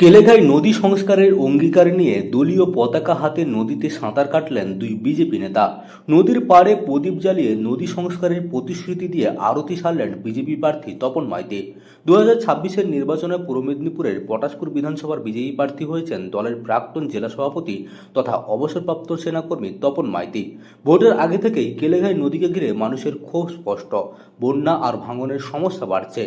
কেলেঘাই নদী সংস্কারের অঙ্গীকার নিয়ে দলীয় পতাকা হাতে নদীতে সাঁতার কাটলেন দুই বিজেপি নেতা। নদীর পাড়ে প্রদীপ জ্বালিয়ে নদী সংস্কারের প্রতিশ্রুতি দিয়ে আরতি সারলেন বিজেপি প্রার্থী তপন মাইতি। 2026-এর নির্বাচনে পূর্ব মেদিনীপুরের পটাশপুর বিধানসভার বিজয়ী প্রার্থী হয়েছেন দলের প্রাক্তন জেলা সভাপতি তথা অবসরপ্রাপ্ত সেনাকর্মী তপন মাইতি। ভোটের আগে থেকেই কেলেঘাই নদীকে ঘিরে মানুষের ক্ষোভ স্পষ্ট। বন্যা আর ভাঙনের সমস্যা বাড়ছে,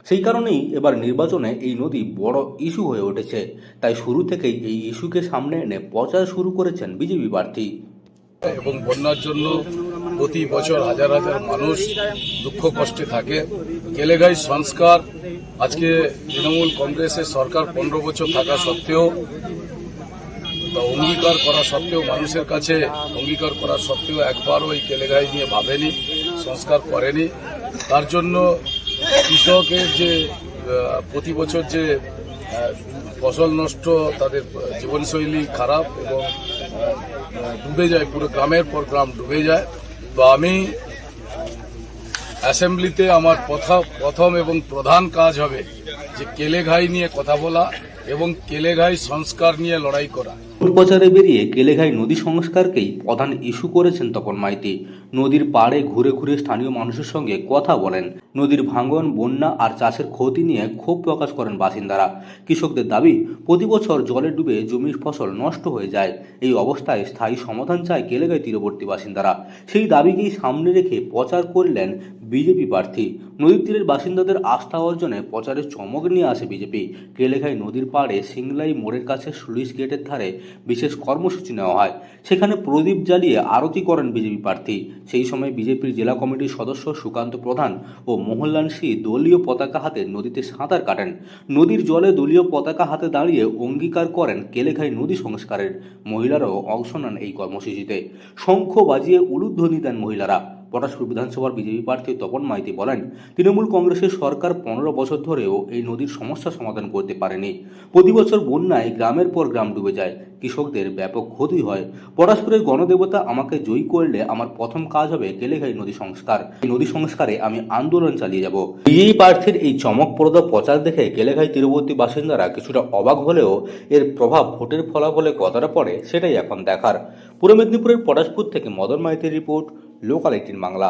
সেই কারণেই এবার নির্বাচনে এই নদী বড় ইস্যু হয়ে উঠেছে। তাই শুরু থেকেই এই ইস্যুকে সামনে এনে প্রচার শুরু করেছেন বিজেপি প্রার্থী। এবং বন্যার জন্য প্রতি বছর হাজার হাজার মানুষ দুঃখ কষ্টে থাকে। কেলেঘাই সংস্কার আজকে তৃণমূল কংগ্রেসের সরকার 15 বছর থাকা সত্ত্বেও অঙ্গীকার করা সত্ত্বেও মানুষের কাছে অঙ্গীকার করা সত্ত্বেও একবারও এই কেলেঘাই নিয়ে ভাবেনি, সংস্কার করেনি। তার জন্য কৃষকের যে প্রতি বছর যে ফসল নষ্ট, তাদের জীবনশৈলী খারাপ এবং ডুবে যায়, পুরো গ্রামের পর গ্রাম ডুবে যায়। তো আমি অ্যাসেম্বলিতে আমার প্রথম এবং প্রধান কাজ হবে যে কেলেঘাই নিয়ে কথা বলা এবং কেলেঘাই সংস্কার নিয়ে লড়াই করা। প্রচারে বেরিয়ে কেলেঘাই নদী সংস্কারকেই প্রধান ইস্যু করেছেন তপন মাইতি। নদীর পাড়ে ঘুরে ঘুরে স্থানীয় মানুষের সঙ্গে কথা বলেন। নদীর ভাঙন, বন্যা আর চাষের ক্ষতি নিয়ে ক্ষোভ প্রকাশ করেন বাসিন্দারা। কৃষকদের দাবি, প্রতি বছর জলে ডুবে জমির ফসল নষ্ট হয়ে যায়। এই অবস্থায় স্থায়ী সমাধান চায় কেলেঘাই তীরবর্তী বাসিন্দারা। সেই দাবিকেই সামনে রেখে প্রচার করলেন বিজেপি প্রার্থী। নদীর তীরের বাসিন্দাদের আস্থা অর্জনে প্রচারের চমক নিয়ে আসে বিজেপি। কেলেঘাই নদীর পাড়ে সিংলাই মোড়ের কাছে স্লুইস গেটের ধারে বিশেষ কর্মসূচি নেওয়া হয়। সেখানে প্রদীপ জ্বালিয়ে আরতি করেন বিজেপি প্রার্থী। সেই সময় বিজেপির জেলা কমিটির সদস্য সুকান্ত প্রধান ও মোহনলাল সিং দলীয় পতাকা হাতে নদীতে সাঁতার কাটেন। নদীর জলে দলীয় পতাকা হাতে দাঁড়িয়ে অঙ্গীকার করেন কেলেঘাই নদী সংস্কারের। মহিলারাও অংশ নেন এই কর্মসূচিতে। শঙ্খ বাজিয়ে উলুধ্বনি দেন মহিলারা। পটাশপুর বিধানসভার বিজেপি প্রার্থী তপন মাইতি বলেন, তৃণমূল কংগ্রেসের সরকার 15 বছর ধরেও এই নদীর সমস্যা সমাধান করতে পারেনি। প্রতি বছর বন্যায় গ্রামের পর গ্রাম ডুবে যায়, কৃষকদের ব্যাপক ক্ষতি হয়। পটাশপুরের গণদেবতা আমাকে জয়ী করলে আমার প্রথম কাজ হবে কেলেঘাই নদী সংস্কার। এই নদী সংস্কারে আমি আন্দোলন চালিয়ে যাব। বিজেপি প্রার্থীর এই চমকপ্রদ প্রচার দেখে কেলেঘাই তীরবর্তী বাসিন্দারা কিছুটা অবাক হলেও এর প্রভাব ভোটের ফলাফলে কতটা পড়ে সেটাই এখন দেখার। পূর্ব মেদিনীপুরের পটাশপুর থেকে মদন মাইতির রিপোর্ট, লোকাল 18 বাংলা।